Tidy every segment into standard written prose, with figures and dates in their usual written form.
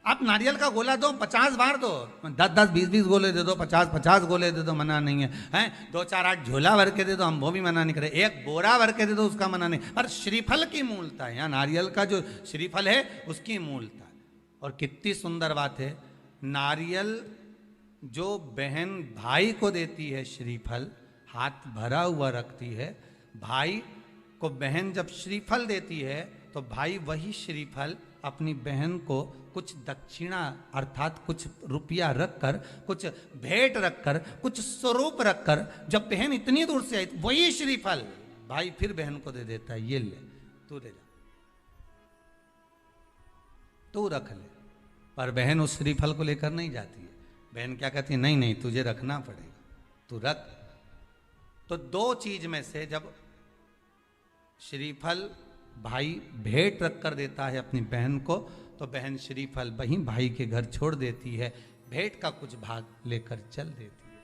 आप नारियल का गोला दो 50 बार दो, 10-10, 20-20 गोले दे दो, 50-50 गोले दे दो, मना नहीं है। हैं 2-4-8 झोला भर के दे दो, हम वो भी मना नहीं करे, एक बोरा भर के दे दो, उसका मना नहीं। पर श्रीफल की मूलता है, यहाँ नारियल का जो श्रीफल है उसकी मूलता है। और कितनी सुंदर बात है, नारियल जो बहन भाई को देती है श्रीफल, हाथ भरा हुआ रखती है, भाई को बहन जब श्रीफल देती है तो भाई वही श्रीफल अपनी बहन को कुछ दक्षिणा अर्थात कुछ रुपया रखकर, कुछ भेंट रखकर, कुछ स्वरूप रखकर, जब बहन इतनी दूर से आई वही श्रीफल भाई फिर बहन को दे देता है, ये ले तू ले जा, तू रख ले। पर बहन उस श्रीफल को लेकर नहीं जाती है, बहन क्या कहती है, नहीं नहीं तुझे रखना पड़ेगा, तू रख। तो दो चीज में से जब श्रीफल भाई भेंट रख कर देता है अपनी बहन को, तो बहन श्रीफल वहीं भाई के घर छोड़ देती है, भेंट का कुछ भाग लेकर चल देती है।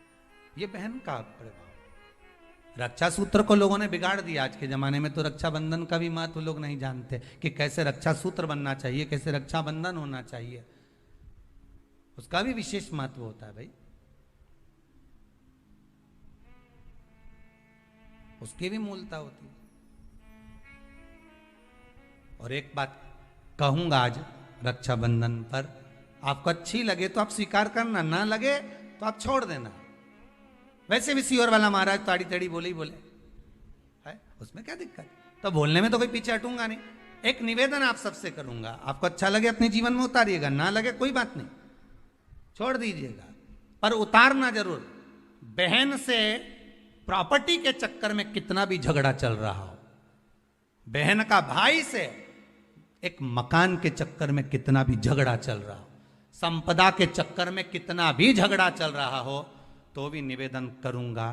ये बहन का प्रभाव। रक्षा सूत्र को लोगों ने बिगाड़ दिया आज के जमाने में, तो रक्षाबंधन का भी महत्व लोग नहीं जानते कि कैसे रक्षा सूत्र बनना चाहिए, कैसे रक्षाबंधन होना चाहिए, उसका भी विशेष महत्व होता है भाई, उसकी भी मूलता होती है। और एक बात कहूंगा आज रक्षाबंधन पर, आपको अच्छी लगे तो आप स्वीकार करना, ना लगे तो आप छोड़ देना। वैसे भी सीवर वाला महाराज ताड़ी तड़ी बोले ही बोले है, उसमें क्या दिक्कत, तो बोलने में तो कोई पीछे हटूंगा नहीं। एक निवेदन आप सबसे करूंगा, आपको अच्छा लगे अपने जीवन में उतारिएगा, ना लगे कोई बात नहीं, छोड़ दीजिएगा, पर उतारना जरूर। बहन से प्रॉपर्टी के चक्कर में कितना भी झगड़ा चल रहा हो, बहन का भाई से एक मकान के चक्कर में कितना भी झगड़ा चल रहा हो, संपदा के चक्कर में कितना भी झगड़ा चल रहा हो, तो भी निवेदन करूंगा,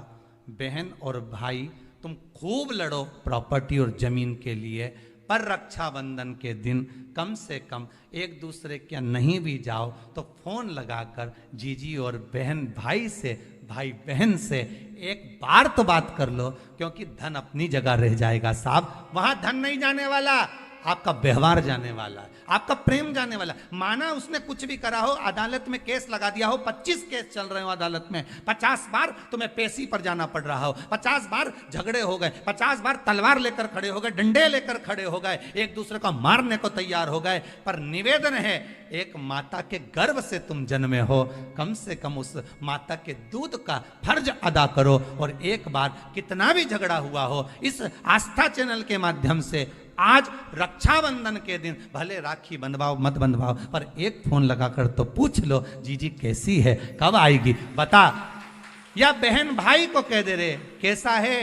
बहन और भाई तुम खूब लड़ो प्रॉपर्टी और जमीन के लिए, पर रक्षाबंधन के दिन कम से कम एक दूसरे के नहीं भी जाओ तो फोन लगाकर जीजी और बहन भाई से, भाई बहन से एक बार तो बात कर लो, क्योंकि धन अपनी जगह रह जाएगा साहब, वहां धन नहीं जाने वाला, आपका व्यवहार जाने वाला है, आपका प्रेम जाने वाला। माना उसने कुछ भी करा हो, अदालत में केस लगा दिया हो, 25 केस चल रहे हो अदालत में, 50 बार तुम्हें पेशी पर जाना पड़ रहा हो, 50 बार झगड़े हो गए, 50 बार तलवार लेकर खड़े हो गए, डंडे लेकर खड़े हो गए, एक दूसरे को मारने को तैयार हो गए, पर निवेदन है एक माता के गर्भ से तुम जन्मे हो, कम से कम उस माता के दूध का फर्ज अदा करो। और एक बार कितना भी झगड़ा हुआ हो, इस आस्था चैनल के माध्यम से आज रक्षाबंधन के दिन भले राखी बंधवाओ मत बंधवाओ, पर एक फोन लगाकर तो पूछ लो, जीजी कैसी है, कब आएगी बता। या बहन भाई को कह दे रे कैसा है,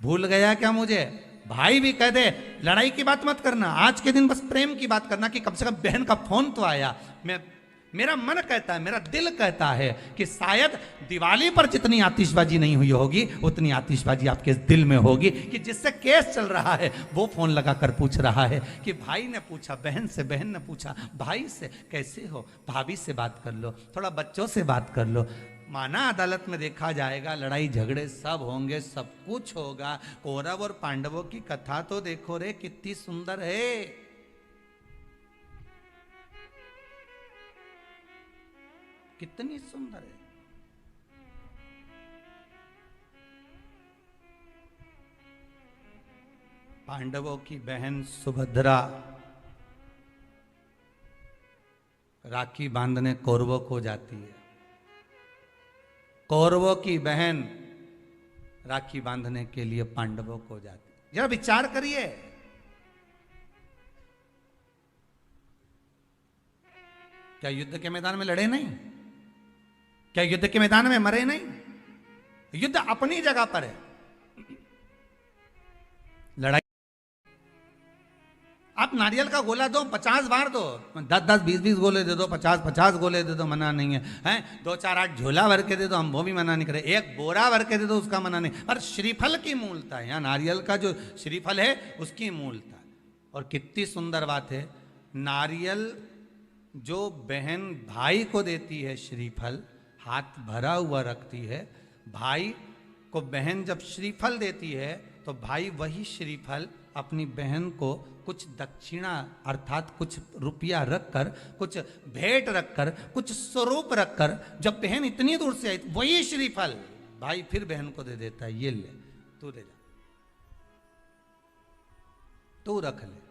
भूल गया क्या मुझे, भाई भी कह दे, लड़ाई की बात मत करना, आज के दिन बस प्रेम की बात करना, कि कम से कम बहन का फोन तो आया। मेरा मन कहता है, मेरा दिल कहता है कि शायद दिवाली पर जितनी आतिशबाजी नहीं हुई होगी उतनी आतिशबाजी आपके दिल में होगी, कि जिससे केस चल रहा है वो फोन लगाकर पूछ रहा है कि भाई ने पूछा बहन से, बहन ने पूछा भाई से, कैसे हो, भाभी से बात कर लो, थोड़ा बच्चों से बात कर लो। माना अदालत में देखा जाएगा, लड़ाई झगड़े सब होंगे, सब कुछ होगा, कौरव और पांडवों की कथा तो देखो रे कितनी सुंदर है, कितनी सुंदर है। पांडवों की बहन सुभद्रा राखी बांधने कौरवों को जाती है, कौरवों की बहन राखी बांधने के लिए पांडवों को जाती है। जरा विचार करिए, क्या युद्ध के मैदान में लड़े नहीं, क्या युद्ध के मैदान में मरे नहीं, युद्ध अपनी जगह पर है, लड़ाई। आप नारियल का गोला दो 50 बार दो, 10-10, 20-20 गोले दे दो, 50-50 गोले दे दो, मना नहीं है। हैं 2-4-8 झोला भर के दे दो, हम वो भी मना नहीं करे, एक बोरा भर के दे दो, उसका मना नहीं। पर श्रीफल की मूलता है, यहाँ नारियल का जो श्रीफल है उसकी मूलता है। और कितनी सुंदर बात है, नारियल जो बहन भाई को देती है श्रीफल, हाथ भरा हुआ रखती है, भाई को बहन जब श्रीफल देती है तो भाई वही श्रीफल अपनी बहन को कुछ दक्षिणा अर्थात कुछ रुपया रखकर, कुछ भेंट रखकर, कुछ स्वरूप रखकर, जब बहन इतनी दूर से आई वही श्रीफल भाई फिर बहन को दे देता है, ये ले तू ले जा, तू रख ले।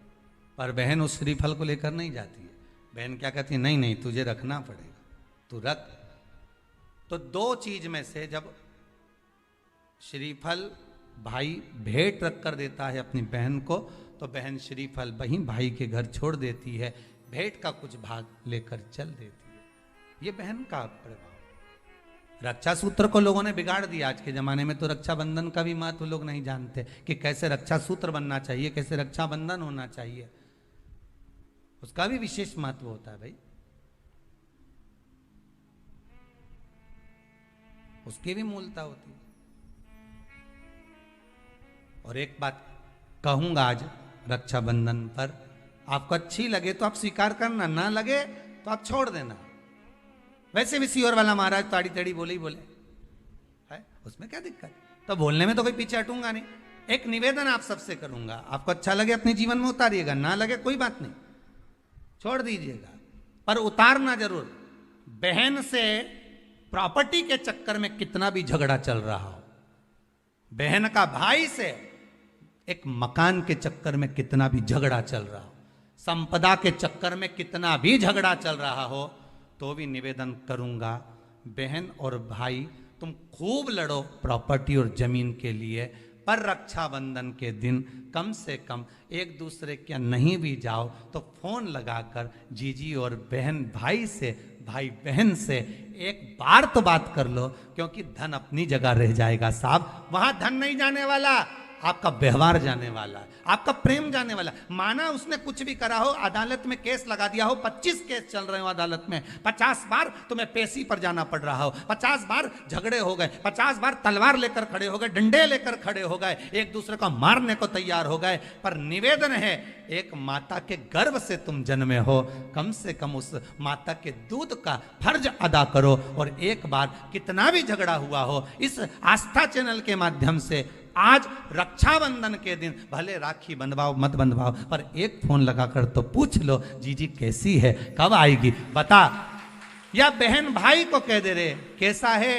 पर बहन उस श्रीफल को लेकर नहीं जाती है। बहन क्या कहती है, नहीं नहीं तुझे रखना पड़ेगा, तू रख। तो दो चीज में से जब श्रीफल भाई भेंट रख कर देता है अपनी बहन को, तो बहन श्रीफल वहीं भाई के घर छोड़ देती है, भेंट का कुछ भाग लेकर चल देती है। ये बहन का प्रभाव। रक्षा सूत्र को लोगों ने बिगाड़ दिया आज के जमाने में, तो रक्षाबंधन का भी महत्व लोग नहीं जानते कि कैसे रक्षा सूत्र बनना चाहिए, कैसे रक्षाबंधन होना चाहिए। उसका भी विशेष महत्व होता है भाई, उसकी भी मूलता होती है। और एक बात कहूंगा आज रक्षाबंधन पर, आपको अच्छी लगे तो आप स्वीकार करना, ना लगे तो आप छोड़ देना। वैसे भी सीहोर वाला महाराज ताड़ी तड़ी बोले ही बोले है, उसमें क्या दिक्कत। तो बोलने में तो कोई पीछे हटूंगा नहीं। एक निवेदन आप सबसे करूंगा, आपको अच्छा लगे अपने जीवन में उतारिएगा, ना लगे कोई बात नहीं, छोड़ दीजिएगा, पर उतारना जरूर। बहन से प्रॉपर्टी के चक्कर में कितना भी झगड़ा चल रहा हो, बहन का भाई से एक मकान के चक्कर में कितना भी झगड़ा चल रहा हो, संपदा के चक्कर में कितना भी झगड़ा चल रहा हो, तो भी निवेदन करूंगा, बहन और भाई तुम खूब लड़ो प्रॉपर्टी और जमीन के लिए, पर रक्षाबंधन के दिन कम से कम एक दूसरे के नहीं भी जाओ तो फोन लगाकर जीजी और बहन भाई से, भाई बहन से एक बार तो बात कर लो, क्योंकि धन अपनी जगह रह जाएगा साहब, वहां धन नहीं जाने वाला, आपका व्यवहार जाने वाला, आपका प्रेम जाने वाला। माना उसने कुछ भी करा हो, अदालत में केस लगा दिया हो, 25 केस चल रहे हो अदालत में, 50 बार तुम्हें पेशी पर जाना पड़ रहा हो, 50 बार झगड़े हो गए, 50 बार तलवार लेकर खड़े हो गए, डंडे लेकर खड़े हो गए, एक दूसरे को मारने को तैयार हो गए, पर निवेदन है एक माता के गर्भ से तुम जन्मे हो, कम से कम उस माता के दूध का फर्ज अदा करो। और एक बार कितना भी झगड़ा हुआ हो, इस आस्था चैनल के माध्यम से आज रक्षाबंधन के दिन भले राखी बंधवाओ मत बंधवाओ, पर एक फोन लगाकर तो पूछ लो, जीजी कैसी है, कब आएगी बता। या बहन भाई को कह दे रे कैसा है,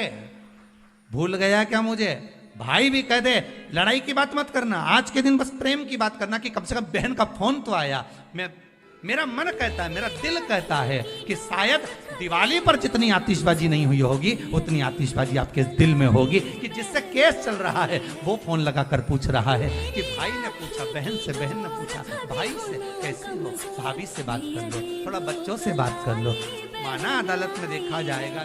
भूल गया क्या मुझे, भाई भी कह दे, लड़ाई की बात मत करना, आज के दिन बस प्रेम की बात करना कि कम से कम बहन का फोन तो आया। मेरा मन कहता है, मेरा दिल कहता है कि शायद दिवाली पर जितनी आतिशबाजी नहीं हुई होगी उतनी आतिशबाजी आपके दिल में होगी, कि जिससे केस चल रहा है वो फोन लगाकर पूछ रहा है कि भाई ने पूछा बहन से, बहन ने पूछा भाई से कैसी हो, भाभी से बात कर लो, थोड़ा बच्चों से बात कर लो। माना अदालत में देखा जाएगा